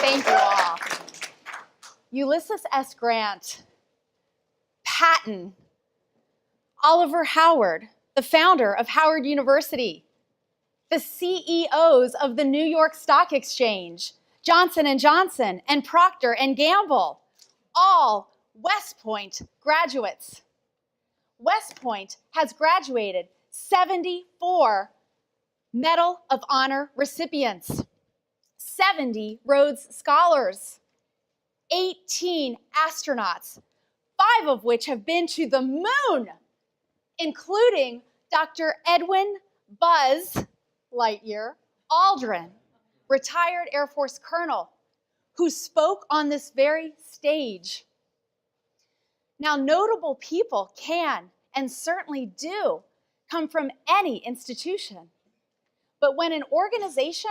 Thank you all. Ulysses S. Grant, Patton, Oliver Howard, the founder of Howard University, the CEOs of the New York Stock Exchange, Johnson & Johnson, and Procter & Gamble, all West Point graduates. West Point has graduated 74 Medal of Honor recipients, 70 Rhodes Scholars, 18 astronauts, 5 of which have been to the moon, including Dr. Edwin Buzz Lightyear Aldrin, retired Air Force colonel, who spoke on this very stage. Now, notable people can, and certainly do, come from any institution. But when an organization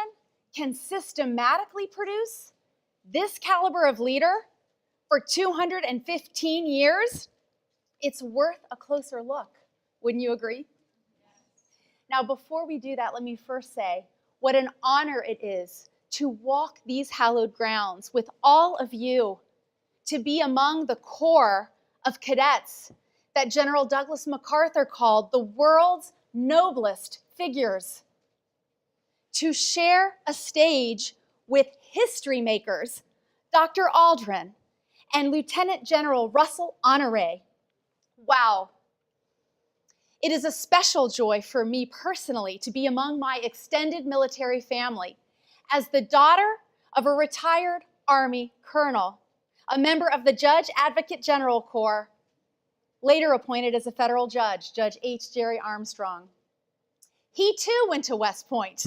can systematically produce this caliber of leader for 215 years, it's worth a closer look. Wouldn't you agree? Now, before we do that, let me first say what an honor it is to walk these hallowed grounds with all of you, to be among the core of cadets that General Douglas MacArthur called the world's noblest figures, to share a stage with history makers, Dr. Aldrin and Lieutenant General Russell Honoré. Wow. It is a special joy for me personally to be among my extended military family as the daughter of a retired Army colonel, a member of the Judge Advocate General Corps, later appointed as a federal judge, Judge H. Jerry Armstrong. He too went to West Point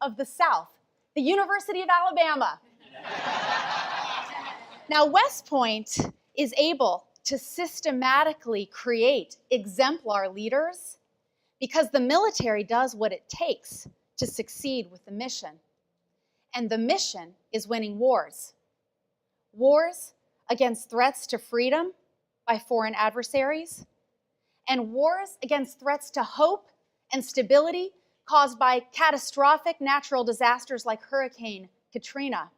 of the South, the University of Alabama. Now, West Point is able to systematically create exemplar leaders because the military does what it takes to succeed with the mission. And the mission is winning wars. Wars against threats to freedom by foreign adversaries, and wars against threats to hope and stability caused by catastrophic natural disasters like Hurricane Katrina.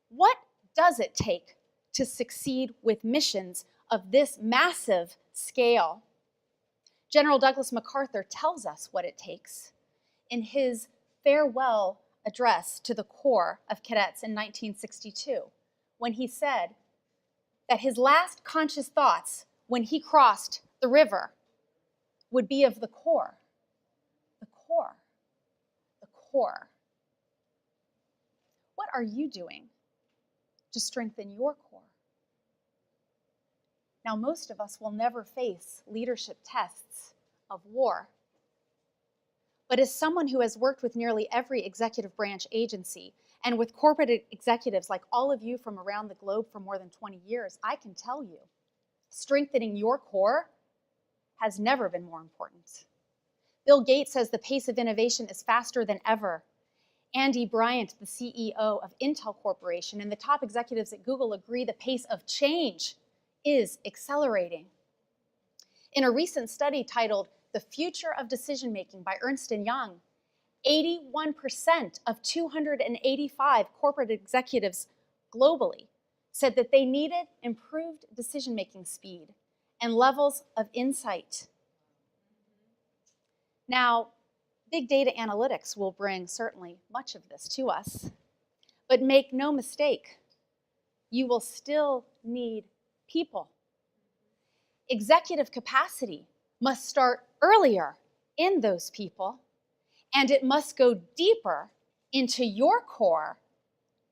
What does it take to succeed with missions of this massive scale? General Douglas MacArthur tells us what it takes in his farewell address to the Corps of Cadets in 1962, when he said that his last conscious thoughts when he crossed the river would be of the Corps. The Corps. The Corps. What are you doing to strengthen your core? Now, most of us will never face leadership tests of war. But as someone who has worked with nearly every executive branch agency and with corporate executives like all of you from around the globe for more than 20 years, I can tell you, strengthening your core has never been more important. Bill Gates says the pace of innovation is faster than ever. Andy Bryant, the CEO of Intel Corporation, and the top executives at Google agree the pace of change is accelerating. In a recent study titled The Future of Decision-Making by Ernst & Young, 81% of 285 corporate executives globally said that they needed improved decision-making speed and levels of insight. Now, big data analytics will bring certainly much of this to us, but make no mistake, you will still need people. Executive capacity must start earlier in those people, and it must go deeper into your core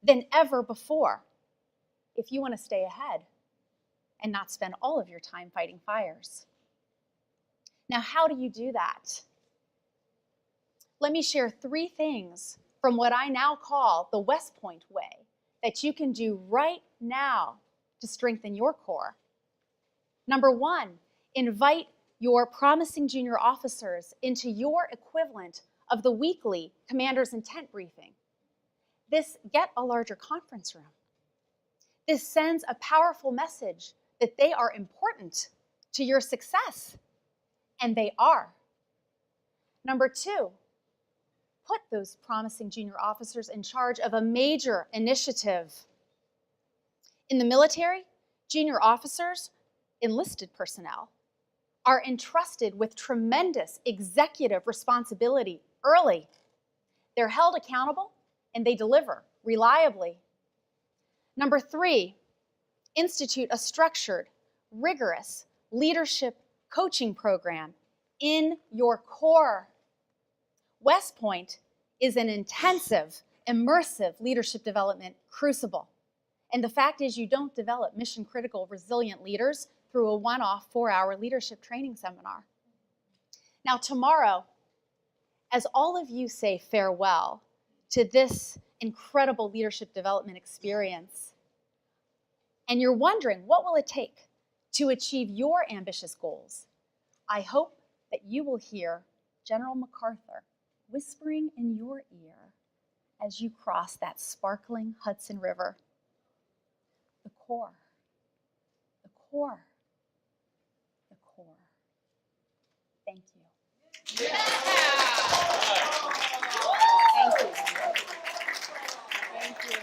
than ever before if you want to stay ahead and not spend all of your time fighting fires. Now, how do you do that? Let me share 3 things from what I now call the West Point way that you can do right now to strengthen your core. Number 1, invite your promising junior officers into your equivalent of the weekly commander's intent briefing. This get a larger conference room. This sends a powerful message that they are important to your success, and they are. Number 2, put those promising junior officers in charge of a major initiative. In the military, junior officers, enlisted personnel, are entrusted with tremendous executive responsibility early. They're held accountable and they deliver reliably. Number 3, institute a structured, rigorous leadership coaching program in your Corps. West Point is an intensive, immersive leadership development crucible. And the fact is, you don't develop mission-critical, resilient leaders through a one-off 4-hour leadership training seminar. Now, tomorrow, as all of you say farewell to this incredible leadership development experience, and you're wondering, what will it take to achieve your ambitious goals? I hope that you will hear General MacArthur whispering in your ear as you cross that sparkling Hudson River. The Corps, the Corps, the Corps. Thank you. Yeah. Thank you. Thank you.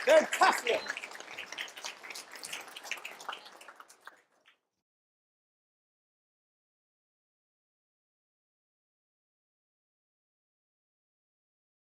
Fantastic.